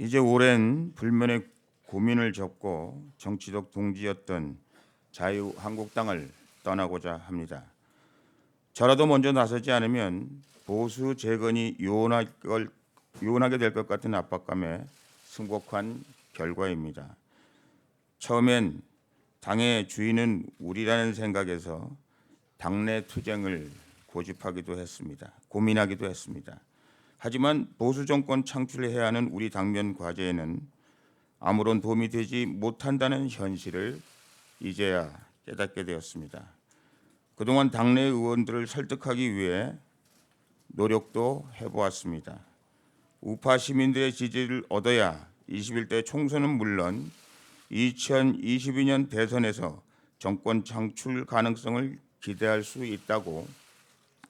이제 오랜 불면의 고민을 접고 정치적 동지였던 자유한국당을 떠나고자 합니다. 저라도 먼저 나서지 않으면 보수 재건이 요원하게 될 것 같은 압박감에 승복한 결과입니다. 처음엔 당의 주인은 우리라는 생각에서 당내 투쟁을 고민하기도 했습니다. 하지만 보수 정권 창출해야 하는 우리 당면 과제에는 아무런 도움이 되지 못한다는 현실을 이제야 깨닫게 되었습니다. 그동안 당내 의원들을 설득하기 위해 노력도 해보았습니다. 우파 시민들의 지지를 얻어야 21대 총선은 물론 2022년 대선에서 정권 창출 가능성을 기대할 수 있다고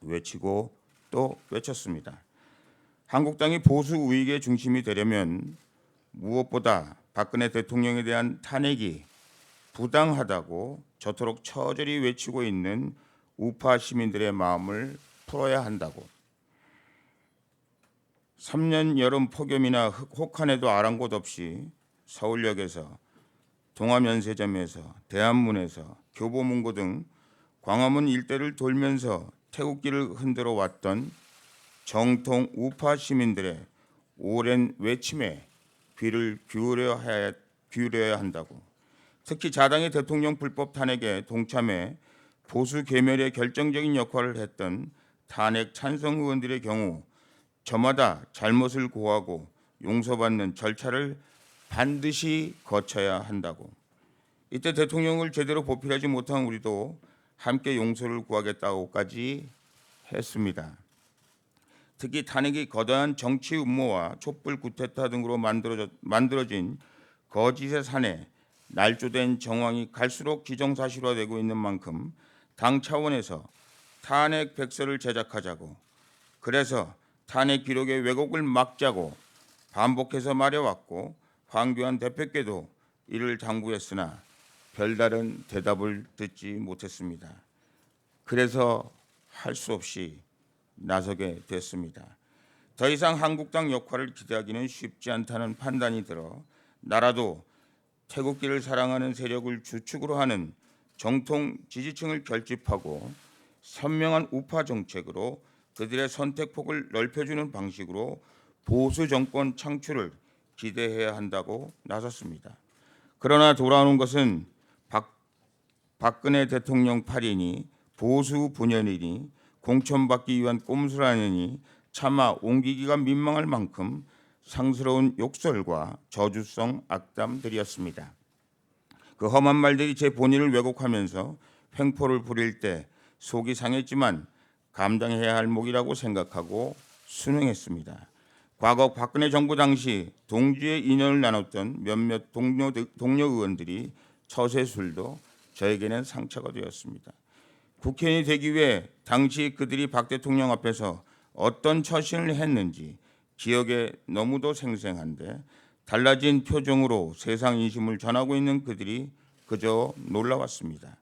외치고 또 외쳤습니다. 한국당이 보수 우익의 중심이 되려면 무엇보다 박근혜 대통령에 대한 탄핵이 부당하다고 저토록 처절히 외치고 있는 우파 시민들의 마음을 풀어야 한다고, 3년 여름 폭염이나 혹한에도 아랑곳 없이 서울역에서 동화면세점에서 대한문에서 교보문고 등 광화문 일대를 돌면서 태극기를 흔들어 왔던 정통 우파 시민들의 오랜 외침에 귀를 기울여야 한다고, 특히 자당의 대통령 불법 탄핵에 동참해 보수 괴멸에 결정적인 역할을 했던 탄핵 찬성 의원들의 경우 저마다 잘못을 고하고 용서받는 절차를 반드시 거쳐야 한다고, 이때 대통령을 제대로 보필하지 못한 우리도 함께 용서를 구하겠다고까지 했습니다. 특히 탄핵이 거대한 정치 음모와 촛불 쿠데타 등으로 만들어진 거짓의 산에 날조된 정황이 갈수록 기정사실화되고 있는 만큼 당 차원에서 탄핵 백서를 제작하자고, 그래서 탄핵 기록의 왜곡을 막자고 반복해서 말해왔고 황교안 대표께도 이를 당부했으나 별다른 대답을 듣지 못했습니다. 그래서 할 수 없이 나서게 됐습니다. 더 이상 한국당 역할을 기대하기는 쉽지 않다는 판단이 들어 나라도 태극기를 사랑하는 세력을 주축으로 하는 정통 지지층을 결집하고 선명한 우파 정책으로 그들의 선택폭을 넓혀주는 방식으로 보수 정권 창출을 기대해야 한다고 나섰습니다. 그러나 돌아오는 것은 박근혜 대통령 8인이 보수 분열이니 공천받기 위한 꼼수라느니 차마 옮기기가 민망할 만큼 상스러운 욕설과 저주성 악담들이었습니다. 그 험한 말들이 제 본의를 왜곡하면서 횡포를 부릴 때 속이 상했지만 감당해야 할 몫이라고 생각하고 순응했습니다. 과거 박근혜 정부 당시 동지의 인연을 나눴던 몇몇 동료 의원들이 처세술도 저에게는 상처가 되었습니다. 국회의원이 되기 위해 당시 그들이 박 대통령 앞에서 어떤 처신을 했는지 기억에 너무도 생생한데 달라진 표정으로 세상 인심을 전하고 있는 그들이 그저 놀라웠습니다.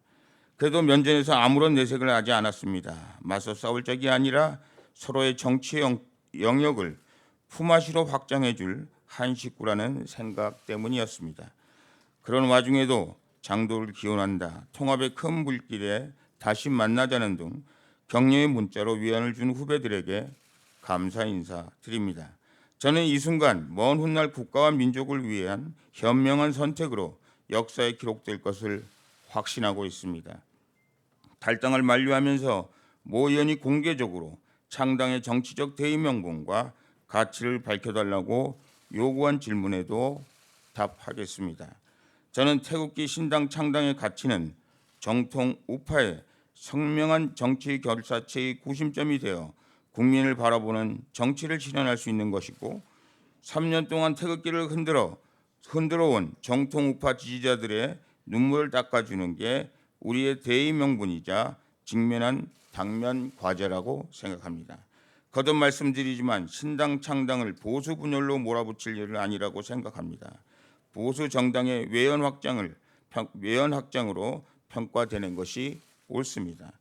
그래도 면전에서 아무런 내색을 하지 않았습니다. 맞서 싸울 적이 아니라 서로의 정치 영역을 품앗이로 확장해 줄 한 식구라는 생각 때문이었습니다. 그런 와중에도 장도를 기원한다, 통합의 큰 물길에 다시 만나자는 등 격려의 문자로 위안을 준 후배들에게 감사 인사 드립니다. 저는 이 순간 먼 훗날 국가와 민족을 위한 현명한 선택으로 역사에 기록될 것을 확신하고 있습니다. 탈당을 만류하면서 모 의원이 공개적으로 창당의 정치적 대의 명분과 가치를 밝혀달라고 요구한 질문에도 답하겠습니다. 저는 태극기 신당 창당의 가치는 정통 우파의 선명한 정치 결사체의 구심점이 되어 국민을 바라보는 정치를 실현할 수 있는 것이고, 3년 동안 태극기를 흔들어 온 정통 우파 지지자들의 눈물을 닦아주는 게 우리의 대의 명분이자 직면한 당면 과제라고 생각합니다. 거듭 말씀드리지만 신당 창당을 보수 분열로 몰아붙일 일은 아니라고 생각합니다. 보수 정당의 외연 확장으로 평가되는 것이 옳습니다.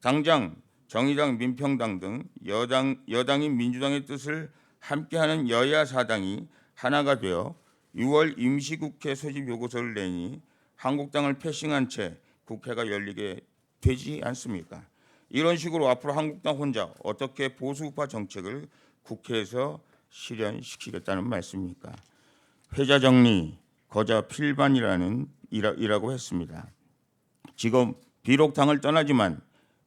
당장 정의당, 민평당 등 여당인 민주당의 뜻을 함께하는 여야 사당이 하나가 되어 6월 임시국회 소집 요구서를 내니 한국당을 패싱한 채 국회가 열리게 되지 않습니까? 이런 식으로 앞으로 한국당 혼자 어떻게 보수우파 정책을 국회에서 실현시키겠다는 말씀입니까? 회자 정리, 거자 필반이라고 했습니다. 지금 비록 당을 떠나지만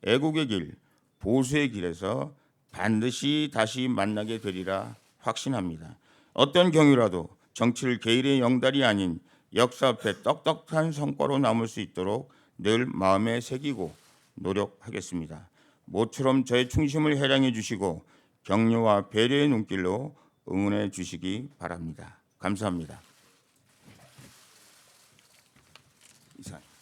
애국의 길, 보수의 길에서 반드시 다시 만나게 되리라 확신합니다. 어떤 경우라도 정치를 개인의 영달이 아닌 역사 앞에 떡떡한 성과로 남을 수 있도록 늘 마음에 새기고 노력하겠습니다. 모처럼 저의 충심을 해량해 주시고 격려와 배려의 눈길로 응원해 주시기 바랍니다. 감사합니다. 이상.